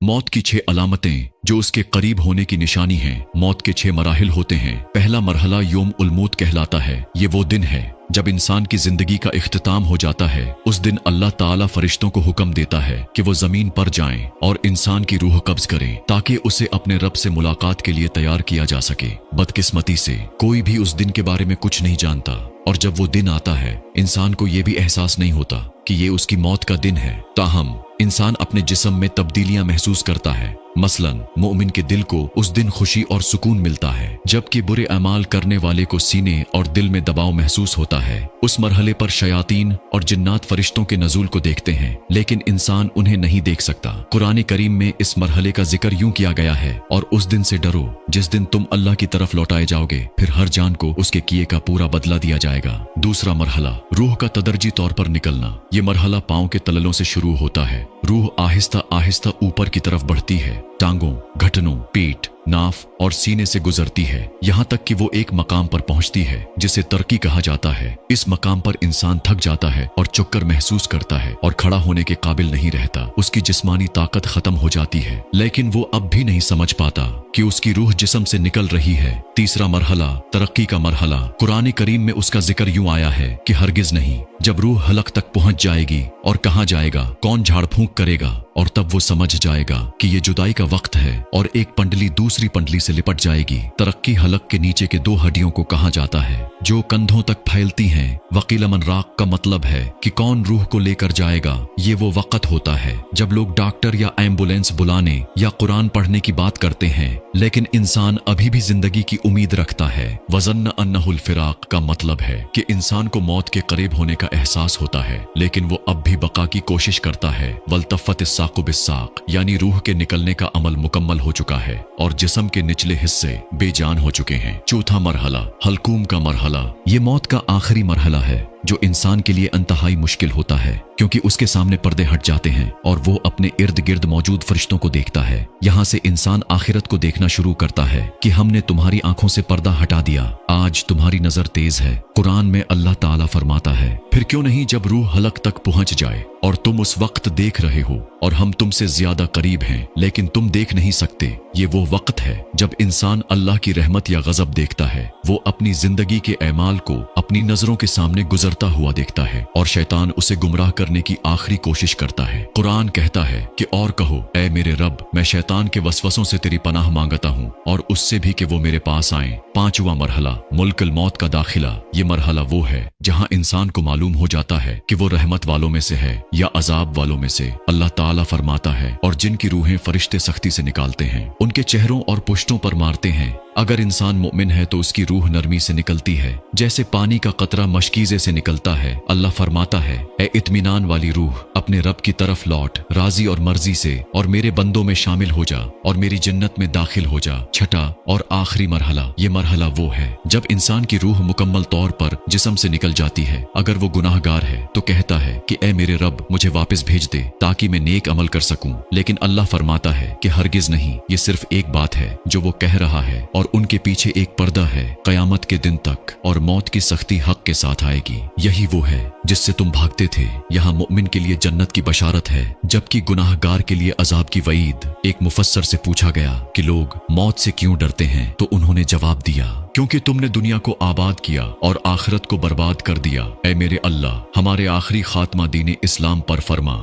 मौत की 6 अलामतें जो उसके करीब होने की निशानी हैं। मौत के 6 मराहिल होते हैं। पहला मरहला यौम उल मौत कहलाता है। ये वो दिन है जब इंसान की जिंदगी का इख्तिताम हो जाता है। उस दिन अल्लाह ताला फरिश्तों को हुक्म देता है कि वो जमीन पर जाएं और इंसान की रूह कब्ज करें ताकि उसे अपने रब से मुलाकात के लिए तैयार किया जा सके। बदकिस्मती से कोई भी उस दिन के बारे में कुछ नहीं जानता और जब वो दिन आता है इंसान को ये भी एहसास नहीं होता कि ये उसकी मौत का दिन है। ताहम इंसान अपने जिस्म में तब्दीलियां महसूस करता है। मसलन मोमिन के दिल को उस दिन खुशी और सुकून मिलता है, जबकि बुरे अमाल करने वाले को सीने और दिल में दबाव महसूस होता है। उस मरहले पर शयातीन और जिन्नात फरिश्तों के नजूल को देखते हैं, लेकिन इंसान उन्हें नहीं देख सकता। कुरान करीम में इस मरहले का जिक्र यूं किया गया है, और उस दिन से डरो जिस दिन तुम अल्लाह की तरफ लौटाए जाओगे, फिर हर जान को उसके किए का पूरा बदला दिया जाएगा। दूसरा मरहला रूह का तदर्जी तौर पर निकलना। ये मरहला पांव के तललों से शुरू होता है। रूह आहिस्ता आहिस्ता ऊपर की तरफ बढ़ती है, टांगों, घुटनों, पीठ, नाफ और सीने से गुजरती है, यहाँ तक कि वो एक मकाम पर पहुंचती है जिसे तरक्की कहा जाता है। इस मकाम पर इंसान थक जाता है और चक्कर महसूस करता है और खड़ा होने के काबिल नहीं रहता। उसकी जिस्मानी ताकत खत्म हो जाती है, लेकिन वो अब भी नहीं समझ पाता कि उसकी रूह जिस्म से निकल रही है। तीसरा मरहला तरक्की का मरहला। कुरान करीम में उसका जिक्र यूं आया है कि हरगिज नहीं, जब रूह हलक तक पहुंच जाएगी और कहाँ जाएगा, कौन झाड़ फूंक करेगा, और तब वो समझ जाएगा कि ये जुदाई का वक्त है और एक पंडली दूसरी पंडली से लिपट जाएगी। तरक्की हलक के नीचे के 2 हड्डियों को कहा जाता है जो कंधों तक फैलती हैं। वकील मन राक का मतलब है कि कौन रूह को लेकर जाएगा। ये वो वक्त होता है जब लोग डॉक्टर या एम्बुलेंस बुलाने या कुरान पढ़ने की बात करते हैं, लेकिन इंसान अभी भी जिंदगी की उम्मीद रखता है। वज़न्न अन्नहुल फिराक का मतलब है कि इंसान को मौत के करीब होने का एहसास होता है, लेकिन वो अब भी बका की कोशिश करता है। वल्तफ़त साक़ु बिस्साक़, यानी रूह के निकलने का अमल मुकम्मल हो चुका है और जिस्म के निचले हिस्से बेजान हो चुके हैं। चौथा मरहला हलकूम का मरहला। ये मौत का आखिरी मरहला है जो इंसान के लिए इंतहाई मुश्किल होता है, क्योंकि उसके सामने पर्दे हट जाते हैं और वो अपने इर्द गिर्द मौजूद फरिश्तों को देखता है। यहाँ से इंसान आखिरत को देखना शुरू करता है कि हमने तुम्हारी आंखों से पर्दा हटा दिया, आज तुम्हारी नजर तेज है। कुरान में अल्लाह ताला फरमाता है, फिर क्यों नहीं जब रूह हलक तक पहुंच जाए और तुम उस वक्त देख रहे हो और हम तुमसे ज्यादा करीब हैं, लेकिन तुम देख नहीं सकते। ये वो वक्त है जब इंसान अल्लाह की रहमत या गजब देखता है। वो अपनी जिंदगी के ऐमाल को अपनी नजरों के सामने गुजरता हुआ देखता है और शैतान उसे गुमराह करने की आखिरी कोशिश करता है। कुरान कहता है कि और कहो, ऐ मेरे रब, मैं शैतान के वसवसों से तेरी पनाह मांगता हूँ और उससे भी कि वो मेरे पास आए। पांचवा मरहला मुल्कुल मौत का दाखिला। ये मरहला वो है जहाँ इंसान को मालूम हो जाता है कि वो रहमत वालों में से है या अजाब वालों में से। अल्लाह ताला फरमाता है, और जिनकी रूहें फरिश्ते सख्ती से निकालते हैं उनके चेहरों और पुश्तों पर मारते हैं। अगर इंसान मोमिन है तो उसकी रूह नरमी से निकलती है, जैसे पानी का कतरा मशकीजे से निकलता है। अल्लाह फरमाता है, ए इत्मीनान वाली रूह, अपने रब की तरफ लौट राजी और मर्जी से और मेरे बंदों में शामिल हो जा और मेरी जन्नत में दाखिल हो जा। छठा और आखिरी मरहला। ये मरहला वो है जब इंसान की रूह मुकम्मल तौर पर जिस्म से निकल जाती है। अगर वो गुनाहगार है तो कहता है कि ए मेरे रब, मुझे वापस भेज दे ताकि मैं नेक अमल कर सकूं, लेकिन अल्लाह फरमाता है कि हरगिज नहीं, ये सिर्फ एक बात है जो वो कह रहा है और उनके पीछे एक पर्दा है कयामत के दिन तक, और मौत की सख्ती हक के साथ आएगी। यही वो है जिससे तुम भागते थे। यहाँ मुमिन के लिए जन्नत की बशारत है, जबकि गुनाहगार के लिए अजाब की वईद। एक मुफस्सर से पूछा गया कि लोग मौत से क्यों डरते हैं, तो उन्होंने जवाब दिया, क्योंकि तुमने दुनिया को आबाद किया और आखिरत को बर्बाद कर दिया। ऐ मेरे अल्लाह, हमारे आखिरी खात्मा दीन इस्लाम पर फरमा।